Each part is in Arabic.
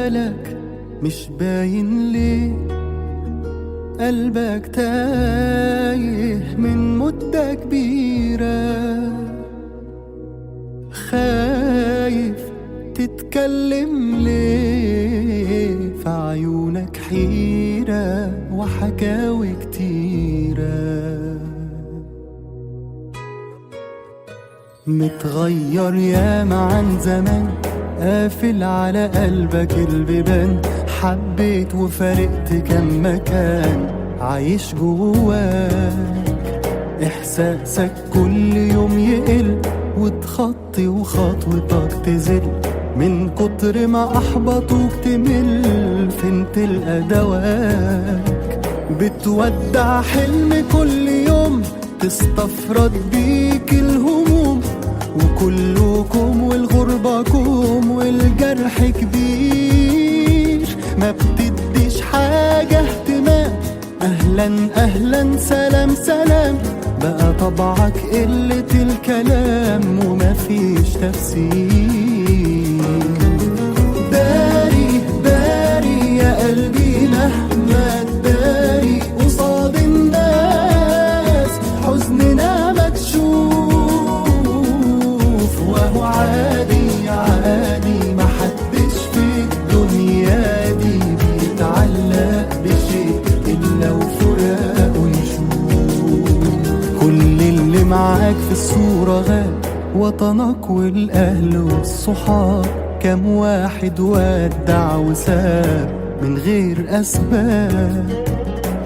مالك مش باين ليه؟ قلبك تايه من مدة كبيرة، خايف تتكلم ليه؟ في عيونك حيرة وحكاوي كتيرة. متغير ياما عن زمان، قافل على قلبك البيبان، حبيت وفارقت كم مكان عايش جواك. إحساسك كل يوم يقل وتخطي وخطوتك تزل، من كتر ما أحبطوك تمل. فين تلقى دواك؟ بتودع حلم كل يوم، تستفرد بيك الهموم، وكلكم والغربة كوم والجرح كبير. ما بتديش حاجة اهتمام، أهلا أهلا سلام سلام، بقى طبعك قلة الكلام ومفيش تفسير. داري داري يا قلبي مهما تداري قصاد الناس، حزننا مكشوف وهو عادي عادي. محدش في الدنيا دي بيتعلق بشيء إلا وفراقه يشوف. كل اللي معاك في الصورة غاب، وطنك والأهل والصحاب، كم واحد ودع وساب من غير أسباب.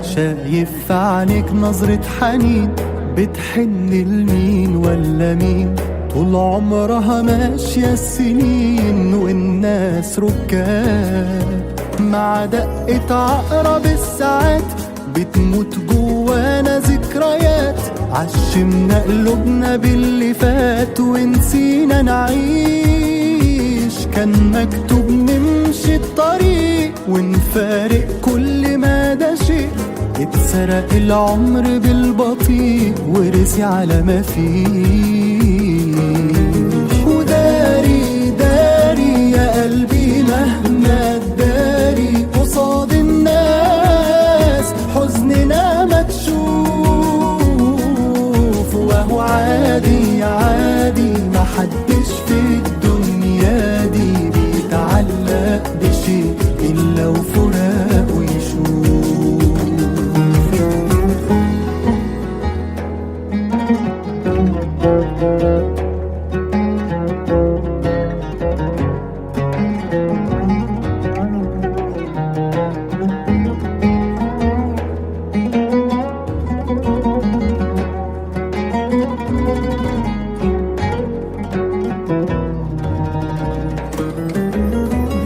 شايف في عينيك نظرة حنين، بتحن لمين ولا مين؟ طول عمرها ماشية السنين والناس ركاب. مع دقة عقرب الساعات بتموت جوانا ذكريات، عشمنا قلوبنا باللي فات ونسينا نعيش. كان مكتوب نمشي الطريق ونفارق كل ما ده شيء، اتسرق العمر بالبطيء ورسي على ما فيه. وداري داري يا قلبي مهما تداري قصاد الناس، حزننا مكشوف وهو عادي عادي. محدش في الدنيا دي بيتعلق بشيء إلا وفراقه يشوف.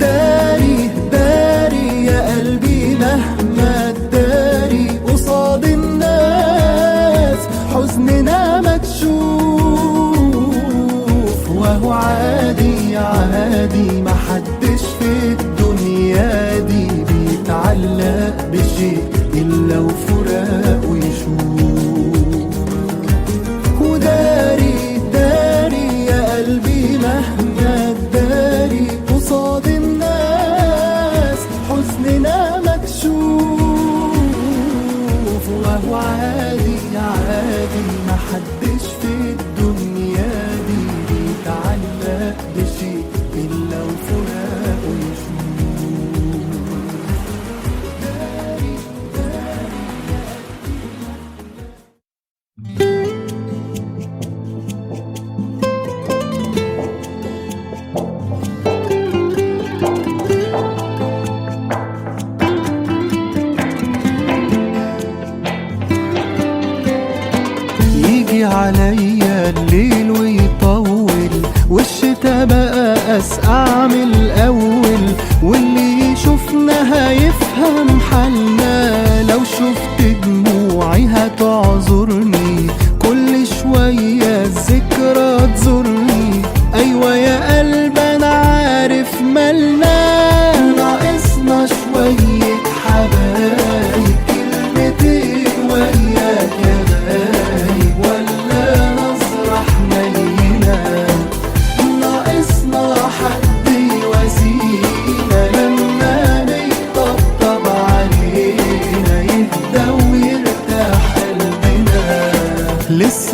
داري داري يا قلبي مهما تداري قصاد الناس، حزننا مكشوف وهو عادي عادي. محدش في الدنيا دي بيتعلق بشيء إلا وفراقه يشوف. وداري داري يا قلبي مهما تداري قصاد الناس، حزننا مكشوف وهو عادي عادي. محدش في الدنيا دي بيتعلق بشيء إلا وفراقه يشوف. يجي عليا الليل ويطول، والشتا بقى أسقع من الأول، واللي يشوفنا هيفهم حالنا. لو شفت دموعي هتعذرني، كل شوية الذكرى تزورني. أيوة يا قلب أنا عارف مالنا، ناقصنا شوية حبايب، كلمتين وياك يا غايب، ولا نظرة حنينة. ناقصنا حد يواسينا لما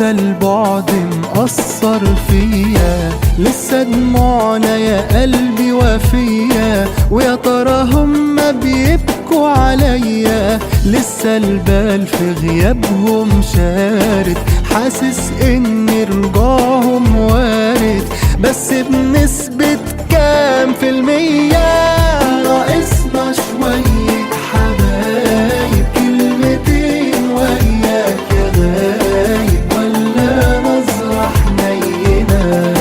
لسه البعد مأثر فيا، لسه دموعنا يا قلبي وفيا، ويا ترى هما بيبكوا عليا، لسه البال في غيابهم شارد، حاسس ان رجوعهم وارد، بس بنسبة كام في المية؟ ناقصنا شوية حبايب، كلمتين وياك يا غايب، ولا نظرة حنينة،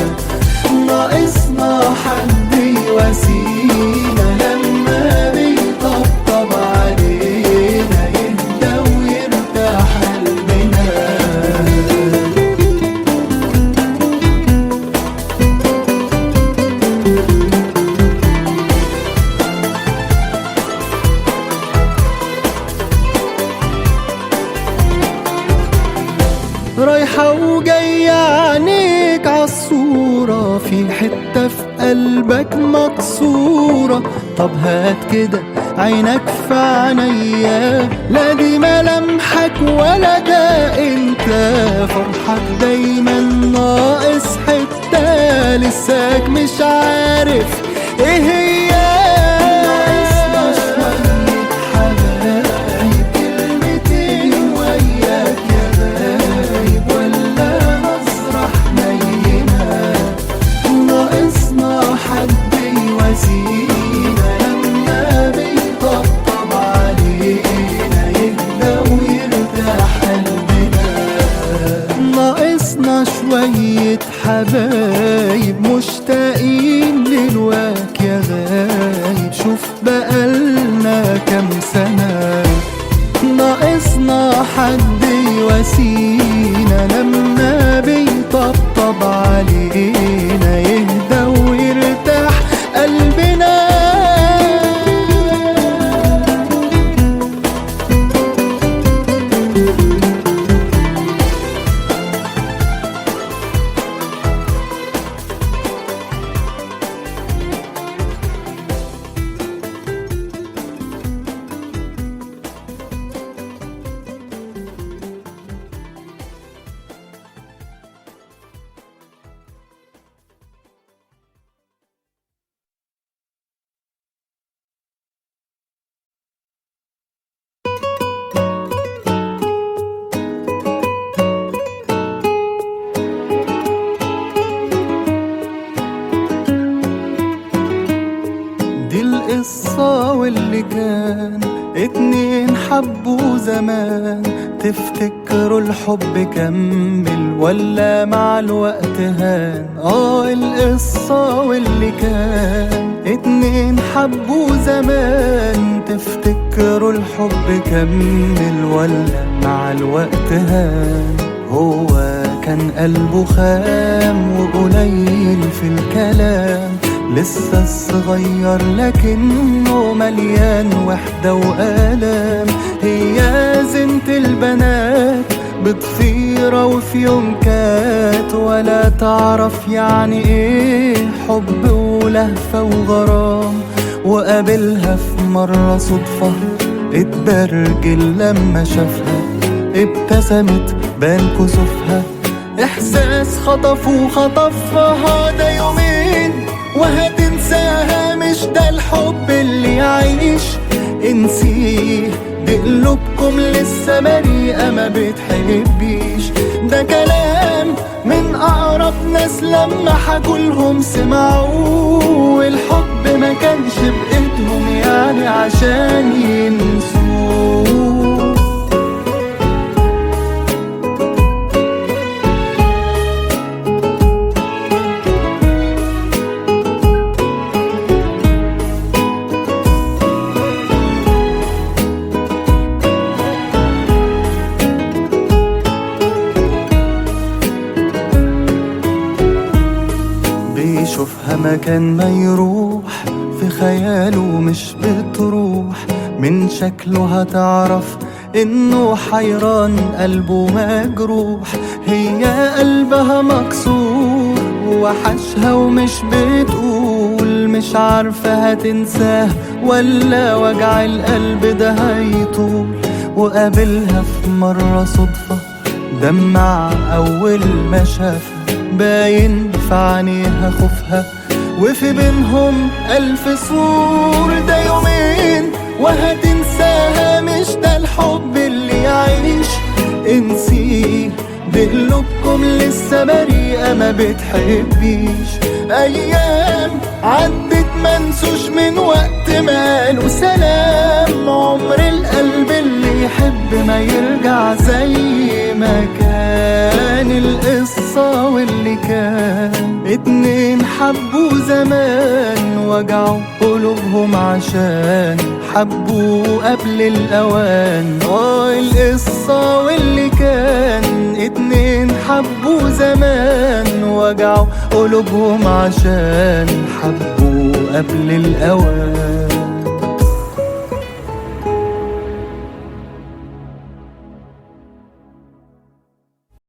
ناقصنا حد يواسينا لما بيطبطب علينا، يهدى ويرتاح قلبنا. رايحة وجاية عينيك عالصورة، في حتة في قلبك مكسورة، طب هات كده عينك في عينيا، لا دي ملامحك ولا ده انت، فرحك دايما ناقص حتة، لساك مش عارف ايه هي. ناقصنا شوية حبايب، مشتاقين للواك يا غايب، شوف بقالنا كام سنة، ناقصنا حد يواسينا لما بيطبطب علينا، يهدى ويرتاح قلبنا. دي القصة واللي كان اتنين حبوا زمان، تفتكروا الحب كمل ولا مع الوقت هان؟ القصة واللي كان اتنين حبوا زمان، تفتكروا الحب كمل ولا مع الوقت هان؟ هو كان قلبه خام وقليل في الكلام، لسه صغير لكنه مليان وحدة وآلام، هي زنت البنات بضفيرة وفي يوم كات، ولا تعرف يعني ايه حب ولهفة وغرام، وقابلها في مرة صدفة اتبرجل لما شافها، ابتسمت بان كسوفها، احساس خطفها ده يومين وهتنساها، مش ده الحب اللي يعيش، انسيه دي قلوبكم لسه بريئة ما بتحبيش، ده كلام من أقرب ناس لما حكولهم سمعوه، الحب ما كانش بإيدهم يعني عشان ينسوه. بيشوفها مكان ما يروح، في خياله مش بتروح، من شكله هتعرف انه حيران قلبه مجروح، هي قلبها مكسور ووحشها ومش بتقول، مش عارفة هتنساه ولا وجع القلب ده هيطول، وقابلها في مرة صدفة دمع أول ما شافها، باين في عينيها خوفها، وفي بينهم ألف سور. ده يومين وهتنساها، مش ده الحب اللي يعيش. انسيه، بقلوبكم لسه بريئة ما بتحبيش. أيام عدت منسوش من وقت ما قالوا سلام. عمر القلب اللي يحب ما يرجع زي ما كان. القصة واللي كان اتنين حبوا زمان، وجعوا قلوبهم عشان حبوا قبل الأوان. القصة واللي كان اتنين حبوا زمان، وجعوا قلوبهم عشان حبوا قبل الأوان.